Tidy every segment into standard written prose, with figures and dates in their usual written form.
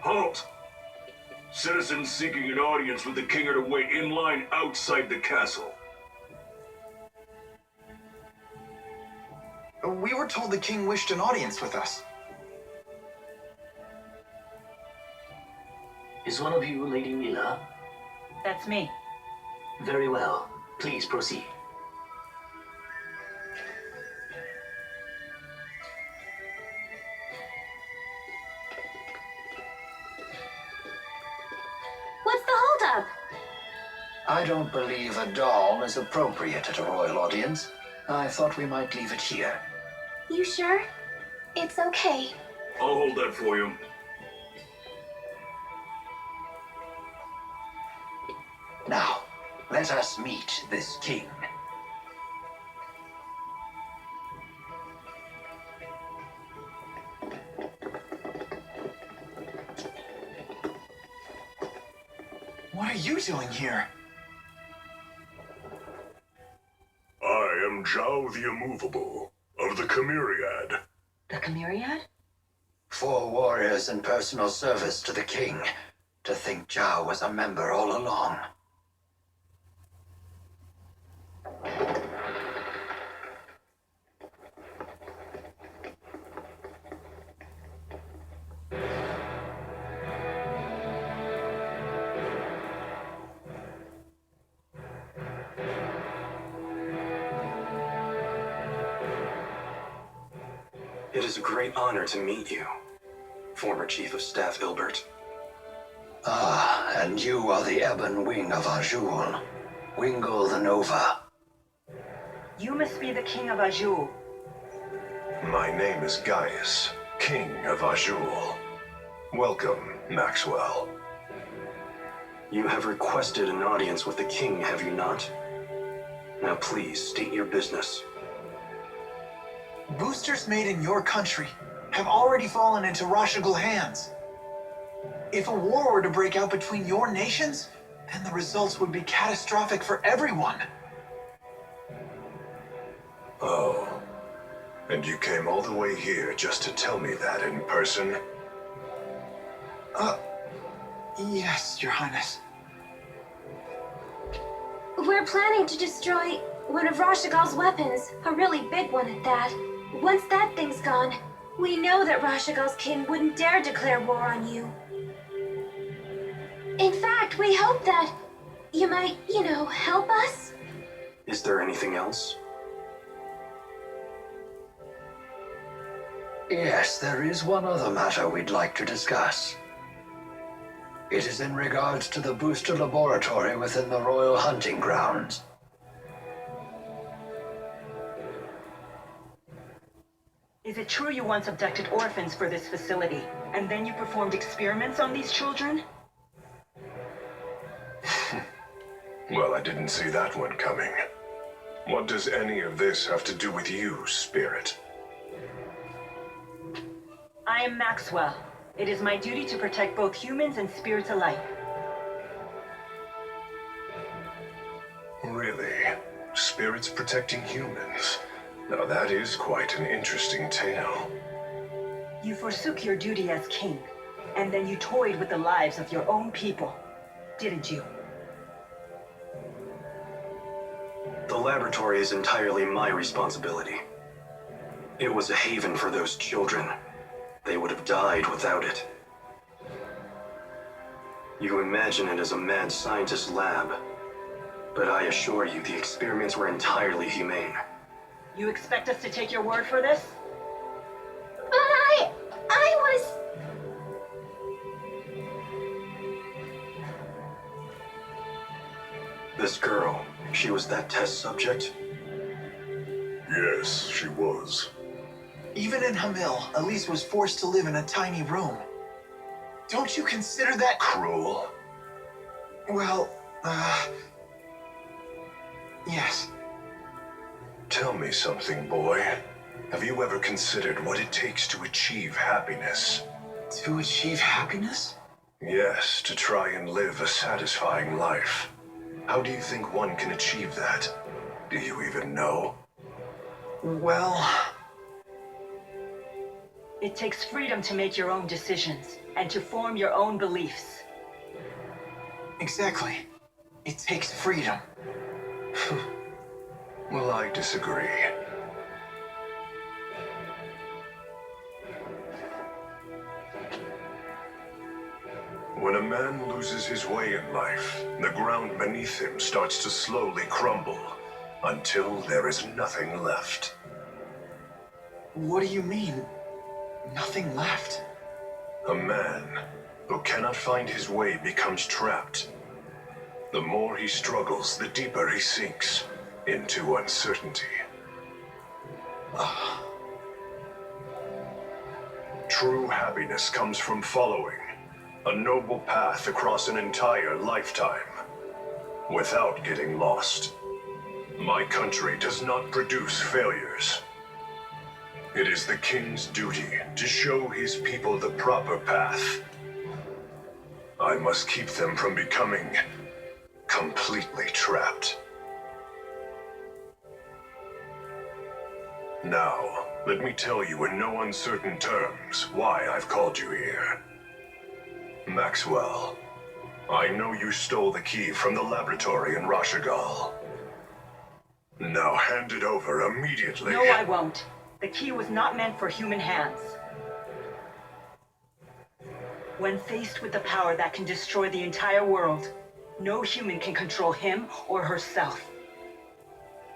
Halt! Citizens seeking an audience with the king are to wait in line outside the castle. We were told the king wished an audience with us. Is one of you Lady Milla? That's me. Very well. Please proceed. What's the holdup? I don't believe a doll is appropriate at a royal audience. I thought we might leave it here. You sure? It's okay. I'll hold that for you. Now, let us meet this king. What are you doing here? I am Zhao the Immovable, of the Chimeriad. The Chimeriad? 4 warriors in personal service to the king. To think Zhao was a member all along. It is a great honor to meet you, former Chief of Staff Ilbert. Ah, and you are the Ebon Wing of Azul, Wingle the Nova. You must be the king of Azul. My name is Gaius, King of Azul. Welcome, Maxwell. You have requested an audience with the king, have you not? Now please, state your business. Boosters made in your country have already fallen into Rashagal hands. If a war were to break out between your nations, then the results would be catastrophic for everyone. Oh. And you came all the way here just to tell me that in person? Yes, Your Highness. We're planning to destroy one of Rashagal's weapons, a really big one at that. Once that thing's gone, we know that Rashagal's king wouldn't dare declare war on you. In fact, we hope that you might, help us. Is there anything else? Yes, there is one other matter we'd like to discuss. It is in regards to the booster laboratory within the Royal Hunting Grounds. Is it true you once abducted orphans for this facility, and then you performed experiments on these children? Well, I didn't see that one coming. What does any of this have to do with you, Spirit? I am Maxwell. It is my duty to protect both humans and spirits alike. Really? Spirits protecting humans? Now that is quite an interesting tale. You forsook your duty as king, and then you toyed with the lives of your own people, didn't you? The laboratory is entirely my responsibility. It was a haven for those children. They would have died without it. You imagine it as a mad scientist lab, but I assure you the experiments were entirely humane. You expect us to take your word for this? But I was... This girl, she was that test subject? Yes, she was. Even in Hamil, Elise was forced to live in a tiny room. Don't you consider that Cruel. well, yes. Tell me something, boy. Have you ever considered what it takes to achieve happiness? To achieve happiness? Yes, to try and live a satisfying life. How do you think one can achieve that? Do you even know? Well, It takes freedom to make your own decisions and to form your own beliefs. exactly. It takes freedom. Well, I disagree. When a man loses his way in life, the ground beneath him starts to slowly crumble until there is nothing left. What do you mean? Nothing left? A man who cannot find his way becomes trapped. The more he struggles, the deeper he sinks into uncertainty. True happiness comes from following a noble path across an entire lifetime without getting lost. My country does not produce failures. It is the king's duty to show his people the proper path. I must keep them from becoming completely trapped. Now, let me tell you in no uncertain terms why I've called you here. Maxwell, I know you stole the key from the laboratory in Rashagal. Now hand it over immediately. No, I won't. The key was not meant for human hands. When faced with the power that can destroy the entire world, no human can control him or herself.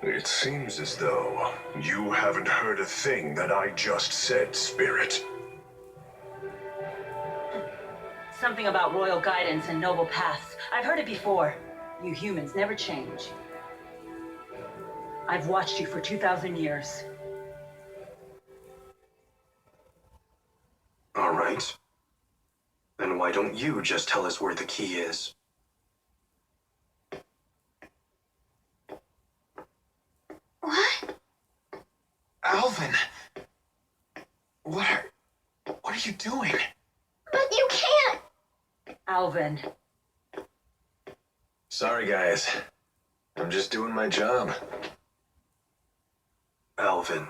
It seems as though you haven't heard a thing that I just said, Spirit. Something about royal guidance and noble paths. I've heard it before. You humans never change. I've watched you for 2,000 years. All right. Then why don't you just tell us where the key is? What? Alvin! What are you doing? But you can't! Alvin. Sorry, guys. I'm just doing my job. Alvin,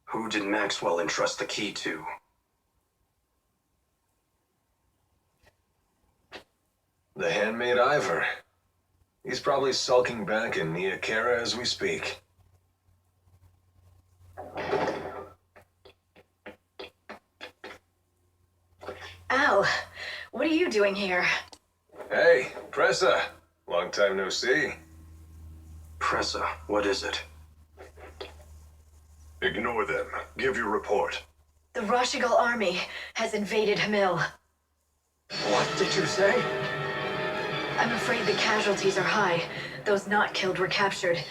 who did Maxwell entrust the key to? The handmaid Ivor. He's probably sulking back in Nia Kara as we speak. Al, what are you doing here? Hey, Pressa. Long time no see. Pressa, what is it? Ignore them. Give your report. The Rashigal army has invaded Hamil. What did you say? I'm afraid the casualties are high. Those not killed were captured.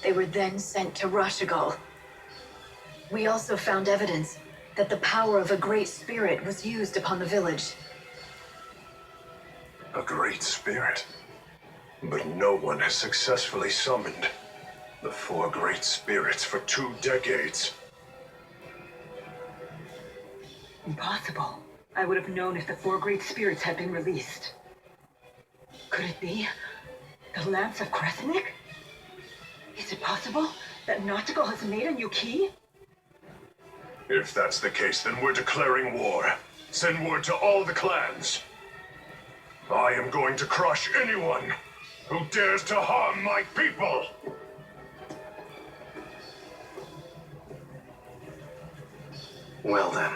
They were then sent to Rashigal. We also found evidence that the power of a great spirit was used upon the village. A great spirit. But no one has successfully summoned the 4 great spirits for 2 decades. Impossible. I would have known if the 4 great spirits had been released. Could it be the Lance of Kresenik? Is it possible that Nautical has made a new key? If that's the case, then we're declaring war. Send word to all the clans. I am going to crush anyone who dares to harm my people! Well then,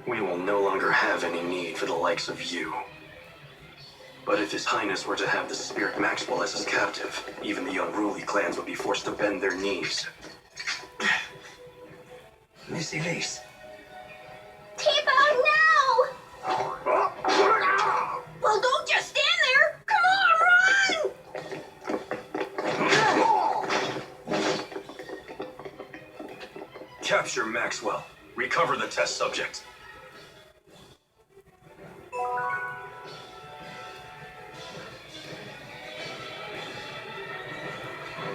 we will no longer have any need for the likes of you. But if His Highness were to have the Spirit Maxwell as his captive, even the unruly clans would be forced to bend their knees. Miss Elise. T-Bone, no! Well, don't just stand there! Come on, run! Capture Capture Maxwell. Recover the test subject.